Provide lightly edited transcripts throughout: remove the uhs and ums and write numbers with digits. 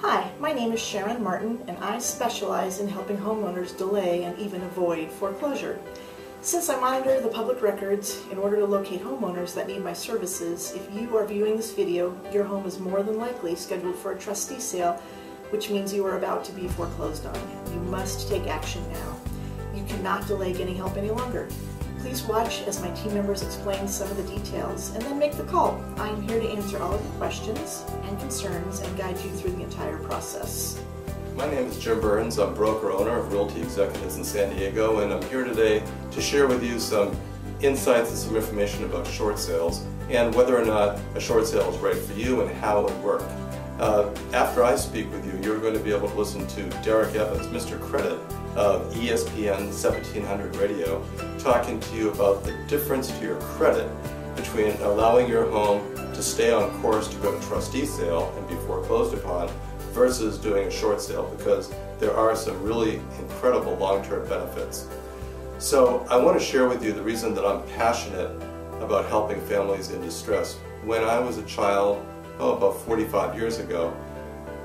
Hi, my name is Sharon Martin, and I specialize in helping homeowners delay and even avoid foreclosure. Since I monitor the public records in order to locate homeowners that need my services, if you are viewing this video, your home is more than likely scheduled for a trustee sale, which means you are about to be foreclosed on. You must take action now. You cannot delay getting help any longer. Please watch as my team members explain some of the details and then make the call. I am here to answer all of your questions and concerns and guide you through the entire process. My name is Jim Burns. I'm broker-owner of Realty Executives in San Diego, and I'm here today to share with you some insights and some information about short sales and whether or not a short sale is right for you and how it works. After I speak with you, you're going to be able to listen to Derek Evans, Mr. Credit of ESPN 1700 Radio, talking to you about the difference to your credit between allowing your home to stay on course to go to trustee sale and be foreclosed upon versus doing a short sale, because there are some really incredible long-term benefits. So I want to share with you the reason that I'm passionate about helping families in distress. When I was a child, about 45 years ago,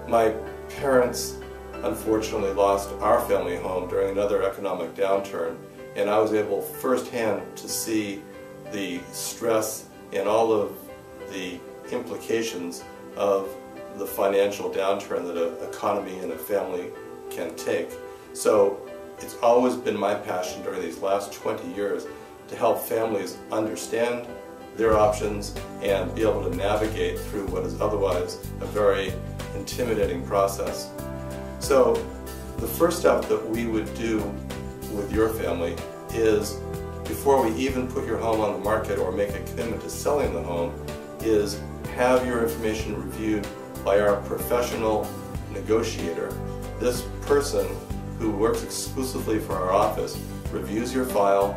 my parents unfortunately lost our family home during another economic downturn, and I was able firsthand to see the stress and all of the implications of the financial downturn that an economy and a family can take. So it's always been my passion during these last 20 years to help families understand their options and be able to navigate through what is otherwise a very intimidating process. So the first step that we would do with your family is, before we even put your home on the market or make a commitment to selling the home, is have your information reviewed by our professional negotiator. This person who works exclusively for our office reviews your file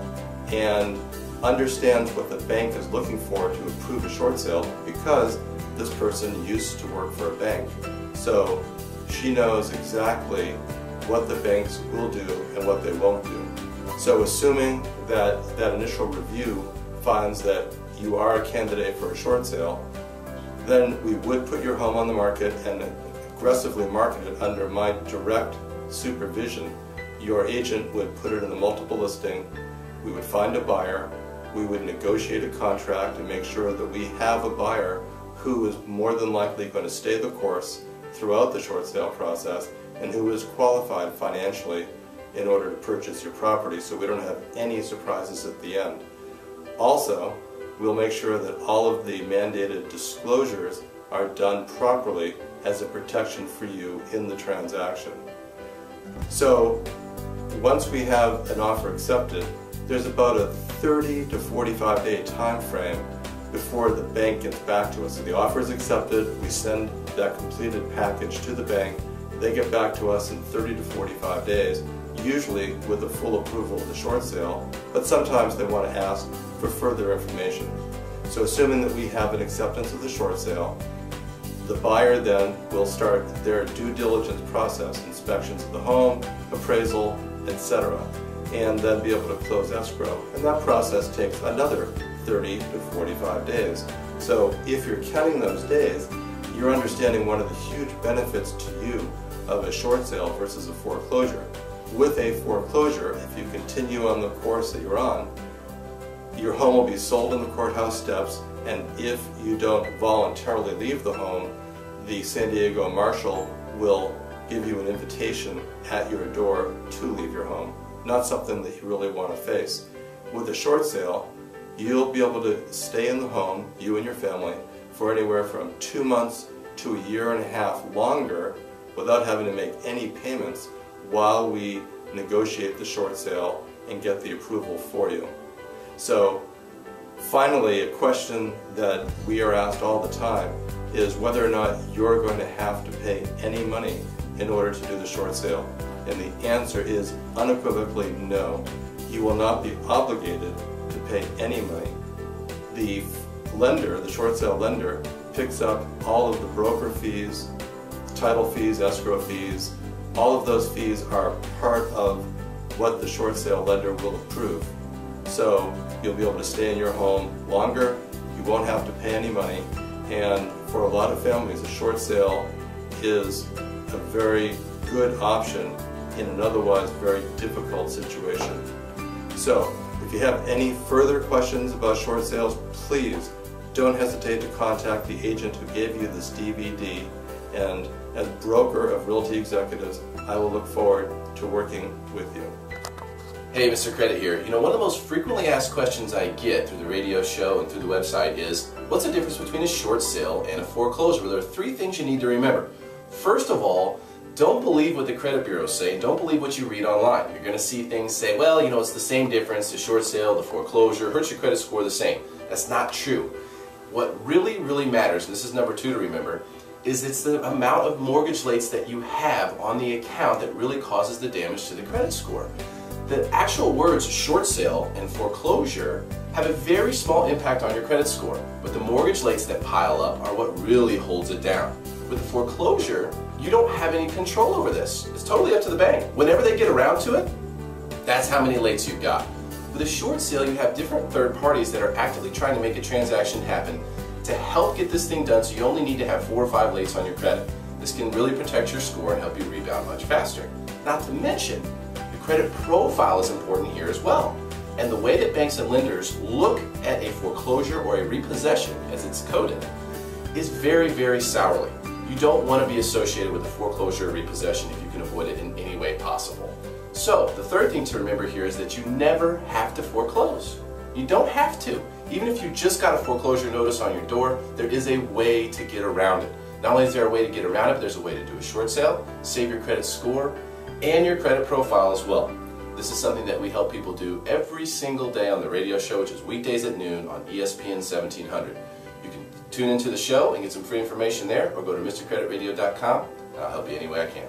and understands what the bank is looking for to approve a short sale, because this person used to work for a bank. So she knows exactly what the banks will do and what they won't do. So assuming that that initial review finds that you are a candidate for a short sale, then we would put your home on the market and aggressively market it under my direct supervision. Your agent would put it in the multiple listing, we would find a buyer, we would negotiate a contract and make sure that we have a buyer who is more than likely going to stay the course throughout the short sale process and who is qualified financially in order to purchase your property, so we don't have any surprises at the end. Also, we'll make sure that all of the mandated disclosures are done properly as a protection for you in the transaction. So once we have an offer accepted, there's about a 30 to 45 day time frame before the bank gets back to us. So the offer is accepted, we send that completed package to the bank, they get back to us in 30 to 45 days, usually with the full approval of the short sale, but sometimes they want to ask for further information. So assuming that we have an acceptance of the short sale, the buyer then will start their due diligence process, inspections of the home, appraisal, etc., and then be able to close escrow. And that process takes another 30 to 45 days. So if you're counting those days, you're understanding one of the huge benefits to you of a short sale versus a foreclosure. With a foreclosure, if you continue on the course that you're on, your home will be sold in the courthouse steps, and if you don't voluntarily leave the home, the San Diego Marshal will give you an invitation at your door to leave your home. Not something that you really want to face. With a short sale, you'll be able to stay in the home, you and your family, for anywhere from 2 months to a year and a half longer without having to make any payments while we negotiate the short sale and get the approval for you. So finally, a question that we are asked all the time is whether or not you're going to have to pay any money in order to do the short sale. And the answer is unequivocally no. You will not be obligated to pay any money. The lender, the short sale lender, picks up all of the broker fees, title fees, escrow fees. All of those fees are part of what the short sale lender will approve. So you'll be able to stay in your home longer, you won't have to pay any money, and for a lot of families, a short sale is a very good option in an otherwise very difficult situation. So, if you have any further questions about short sales, please don't hesitate to contact the agent who gave you this DVD, and as broker of Realty Executives, I will look forward to working with you. Hey, Mr. Credit here. You know, one of the most frequently asked questions I get through the radio show and through the website is, what's the difference between a short sale and a foreclosure? Well, there are three things you need to remember. First of all, don't believe what the credit bureaus say. Don't believe what you read online. You're going to see things say, well, you know, it's the same difference. The short sale, the foreclosure, hurts your credit score the same. That's not true. What really, really matters, and this is number two to remember, is it's the amount of mortgage rates that you have on the account that really causes the damage to the credit score. The actual words short sale and foreclosure have a very small impact on your credit score, but the mortgage rates that pile up are what really holds it down. With the foreclosure, you don't have any control over this. It's totally up to the bank. Whenever they get around to it, that's how many lates you've got. With a short sale, you have different third parties that are actively trying to make a transaction happen to help get this thing done, so you only need to have 4 or 5 lates on your credit. This can really protect your score and help you rebound much faster. Not to mention, the credit profile is important here as well. And the way that banks and lenders look at a foreclosure or a repossession, as it's coded, is very, very sourly. You don't want to be associated with a foreclosure or repossession if you can avoid it in any way possible. So, the third thing to remember here is that you never have to foreclose. You don't have to. Even if you just got a foreclosure notice on your door, there is a way to get around it. Not only is there a way to get around it, but there's a way to do a short sale, save your credit score, and your credit profile as well. This is something that we help people do every single day on the radio show, which is weekdays at noon on ESPN 1700. You can tune into the show and get some free information there, or go to MrCreditRadio.com, and I'll help you any way I can.